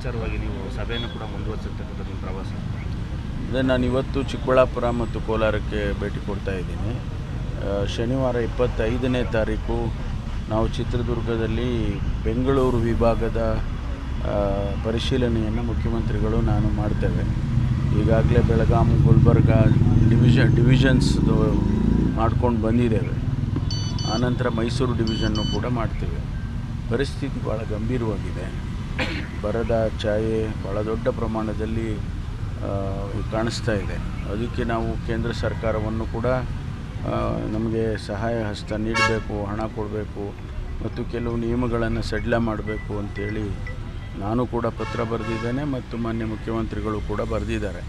ವಿಚಾರವಾಗಿ ನೀವು ಸಭೆಯನ್ನು ಕೂಡ ಮುಂದುವರಿಸಿರ್ತಕ್ಕಂಥದ್ದು ನಿಮ್ಮ ಪ್ರವಾಸ? ಅದೇ ನಾನು ಇವತ್ತು ಚಿಕ್ಕಬಳ್ಳಾಪುರ ಮತ್ತು ಕೋಲಾರಕ್ಕೆ ಭೇಟಿ ಕೊಡ್ತಾ ಇದ್ದೀನಿ. ಶನಿವಾರ 25ನೇ ತಾರೀಕು ನಾವು ಚಿತ್ರದುರ್ಗದಲ್ಲಿ ಬೆಂಗಳೂರು ವಿಭಾಗದ ಪರಿಶೀಲನೆಯನ್ನು ಮುಖ್ಯಮಂತ್ರಿಗಳು ನಾನು ಮಾಡ್ತೇವೆ. ಈಗಾಗಲೇ ಬೆಳಗಾಂ, ಗುಲ್ಬರ್ಗ ಡಿವಿಷನ್ಸ್ದು ಮಾಡ್ಕೊಂಡು ಬಂದಿದ್ದೇವೆ. ಆನಂತರ ಮೈಸೂರು ಡಿವಿಷನ್ನು ಕೂಡ ಮಾಡ್ತೇವೆ. ಪರಿಸ್ಥಿತಿ ಭಾಳ ಗಂಭೀರವಾಗಿದೆ. ಬರದ ಛಾಯೆ ಭಾಳ ದೊಡ್ಡ ಪ್ರಮಾಣದಲ್ಲಿ ಕಾಣಿಸ್ತಾ ಇದೆ. ಅದಕ್ಕೆ ನಾವು ಕೇಂದ್ರ ಸರ್ಕಾರವನ್ನು ಕೂಡ ನಮಗೆ ಸಹಾಯ ಹಸ್ತ ನೀಡಬೇಕು, ಹಣ ಕೊಡಬೇಕು ಮತ್ತು ಕೆಲವು ನಿಯಮಗಳನ್ನು ಸಡಿಲ ಮಾಡಬೇಕು ಅಂಥೇಳಿ ನಾನು ಕೂಡ ಪತ್ರ ಬರೆದಿದ್ದೇನೆ ಮತ್ತು ಮಾನ್ಯ ಮುಖ್ಯಮಂತ್ರಿಗಳು ಕೂಡ ಬರೆದಿದ್ದಾರೆ.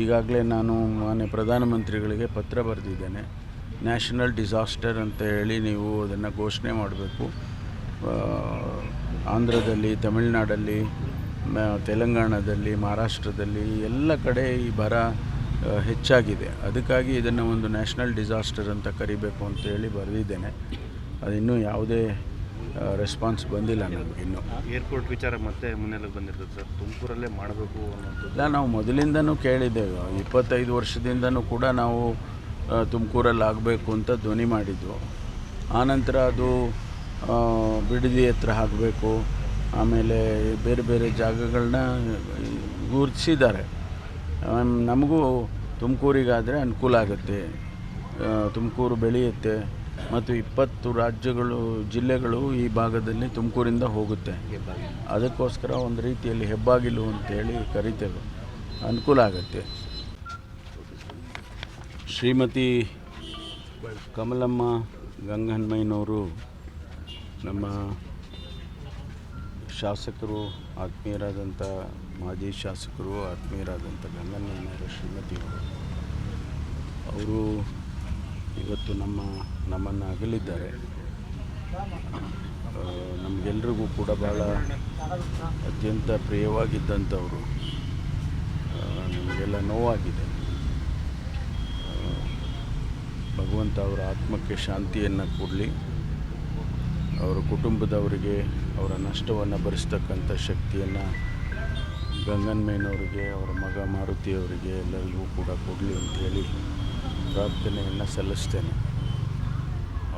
ಈಗಾಗಲೇ ನಾನು ಮಾನ್ಯ ಪ್ರಧಾನಮಂತ್ರಿಗಳಿಗೆ ಪತ್ರ ಬರೆದಿದ್ದೇನೆ. ನ್ಯಾಷನಲ್ ಡಿಸಾಸ್ಟರ್ ಅಂತ ಹೇಳಿ ನೀವು ಅದನ್ನು ಘೋಷಣೆ ಮಾಡಬೇಕು. ಆಂಧ್ರದಲ್ಲಿ, ತಮಿಳುನಾಡಲ್ಲಿ, ತೆಲಂಗಾಣದಲ್ಲಿ, ಮಹಾರಾಷ್ಟ್ರದಲ್ಲಿ ಎಲ್ಲ ಕಡೆ ಈ ಬರ ಹೆಚ್ಚಾಗಿದೆ. ಅದಕ್ಕಾಗಿ ಇದನ್ನು ಒಂದು ನ್ಯಾಷನಲ್ ಡಿಸಾಸ್ಟರ್ ಅಂತ ಕರಿಬೇಕು ಅಂತೇಳಿ ಬರೆದಿದ್ದೇನೆ. ಅದಿನ್ನೂ ಯಾವುದೇ ರೆಸ್ಪಾನ್ಸ್ ಬಂದಿಲ್ಲ ನಮಗಿನ್ನೂ. ಏರ್ಪೋರ್ಟ್ ವಿಚಾರ ಮತ್ತೆ ಮುನ್ನೆಲೆಗೆ ಬಂದಿರ್ತದೆ ಸರ್, ತುಮಕೂರಲ್ಲೇ ಮಾಡಬೇಕು ಅನ್ನೋದು? ಇಲ್ಲ, ನಾವು ಮೊದಲಿಂದನೂ ಕೇಳಿದ್ದೇವೆ. 25 ವರ್ಷದಿಂದನೂ ಕೂಡ ನಾವು ತುಮಕೂರಲ್ಲಿ ಆಗಬೇಕು ಅಂತ ಧ್ವನಿ ಮಾಡಿದ್ವು. ಆನಂತರ ಅದು ಬಿಡದಿ ಹತ್ರ ಆಗಬೇಕು, ಆಮೇಲೆ ಬೇರೆ ಬೇರೆ ಜಾಗಗಳನ್ನ ಗುರುತಿಸಿದ್ದಾರೆ. ನಮಗೂ ತುಮಕೂರಿಗಾದರೆ ಅನುಕೂಲ ಆಗುತ್ತೆ, ತುಮಕೂರು ಬೆಳೆಯುತ್ತೆ ಮತ್ತು 20 ರಾಜ್ಯಗಳು, ಜಿಲ್ಲೆಗಳು ಈ ಭಾಗದಲ್ಲಿ ತುಮಕೂರಿಂದ ಹೋಗುತ್ತೆ. ಅದಕ್ಕೋಸ್ಕರ ಒಂದು ರೀತಿಯಲ್ಲಿ ಹೆಬ್ಬಾಗಿಲು ಅಂತೇಳಿ ಕರಿತೇವೆ, ಅನುಕೂಲ ಆಗುತ್ತೆ. ಶ್ರೀಮತಿ ಕಮಲಮ್ಮ ಗಂಗಹನುಮಯ್ಯನವರು ನಮ್ಮ ಶಾಸಕರು, ಆತ್ಮೀಯರಾದಂಥ ಮಾಜಿ ಶಾಸಕರು, ಆತ್ಮೀಯರಾದಂಥ ಗಂಗಹನುಮಯ್ಯನವರ ಶ್ರೀಮತಿಯವರು. ಅವರು ಇವತ್ತು ನಮ್ಮನ್ನು ಅಗಲಿದ್ದಾರೆ. ನಮಗೆಲ್ರಿಗೂ ಕೂಡ ಭಾಳ ಅತ್ಯಂತ ಪ್ರಿಯವಾಗಿದ್ದಂಥವರು. ನಮಗೆಲ್ಲ ನೋವಾಗಿದೆ. ಭಗವಂತ ಅವರ ಆತ್ಮಕ್ಕೆ ಶಾಂತಿಯನ್ನು ಕೊಡಲಿ. ಅವರ ಕುಟುಂಬದವರಿಗೆ ಅವರ ನಷ್ಟವನ್ನು ಭರಿಸ್ತಕ್ಕಂಥ ಶಕ್ತಿಯನ್ನು ಗಂಗಹನುಮಯ್ಯನವರಿಗೆ, ಅವರ ಮಗ ಮಾರುತಿಯವರಿಗೆ ಎಲ್ಲರಿಗೂ ಕೂಡ ಕೊಡಲಿ ಅಂಥೇಳಿ ಪ್ರಾರ್ಥನೆಯನ್ನು ಸಲ್ಲಿಸ್ತೇನೆ.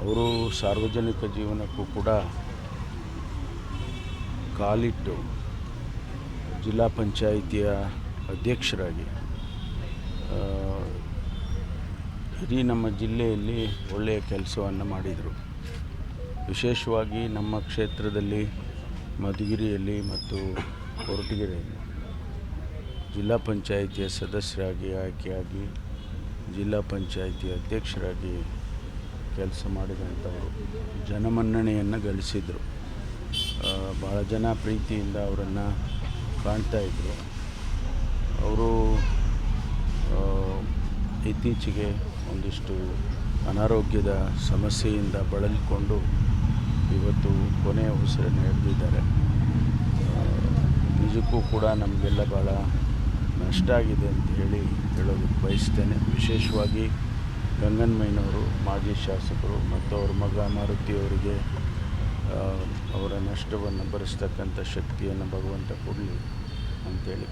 ಅವರು ಸಾರ್ವಜನಿಕ ಜೀವನಕ್ಕೂ ಕೂಡ ಕಾಲಿಟ್ಟು ಜಿಲ್ಲಾ ಪಂಚಾಯಿತಿಯ ಅಧ್ಯಕ್ಷರಾಗಿ ಇಡೀ ನಮ್ಮ ಜಿಲ್ಲೆಯಲ್ಲಿ ಒಳ್ಳೆಯ ಕೆಲಸವನ್ನು ಮಾಡಿದರು. ವಿಶೇಷವಾಗಿ ನಮ್ಮ ಕ್ಷೇತ್ರದಲ್ಲಿ ಮಧುಗಿರಿಯಲ್ಲಿ ಮತ್ತು ಕೊರಟಗೆರೆಯಲ್ಲಿ ಜಿಲ್ಲಾ ಪಂಚಾಯಿತಿಯ ಸದಸ್ಯರಾಗಿ ಆಯ್ಕೆಯಾಗಿ ಜಿಲ್ಲಾ ಪಂಚಾಯಿತಿ ಅಧ್ಯಕ್ಷರಾಗಿ ಕೆಲಸ ಮಾಡಿದಂಥವರು ಜನಮನ್ನಣೆಯನ್ನು ಗಳಿಸಿದರು. ಭಾಳ ಜನ ಪ್ರೀತಿಯಿಂದ ಅವರನ್ನು ಕಾಣ್ತಾಯಿದ್ರು. ಅವರು ಇತ್ತೀಚೆಗೆ ಒಂದಿಷ್ಟು ಅನಾರೋಗ್ಯದ ಸಮಸ್ಯೆಯಿಂದ ಬಳಲಿಕೊಂಡು ಇವತ್ತು ಕೊನೆಯ ಉಸಿರನ್ನು ಎಳೆದಿದ್ದಾರೆ. ನಿಜಕ್ಕೂ ಕೂಡ ನಮಗೆಲ್ಲ ಭಾಳ ನಷ್ಟ ಆಗಿದೆ ಅಂತ ಹೇಳೋದಕ್ಕೆ ಬಯಸ್ತೇನೆ. ವಿಶೇಷವಾಗಿ ಗಂಗಹನುಮಯ್ಯನವರು ಮಾಜಿ ಶಾಸಕರು ಮತ್ತು ಅವ್ರ ಮಗ ಮಾರುತಿಯವರಿಗೆ ಅವರ ನಷ್ಟವನ್ನು ಭರಿಸ್ತಕ್ಕಂಥ ಶಕ್ತಿಯನ್ನು ಭಗವಂತ ಕೊಡಲಿ ಅಂತೇಳಿ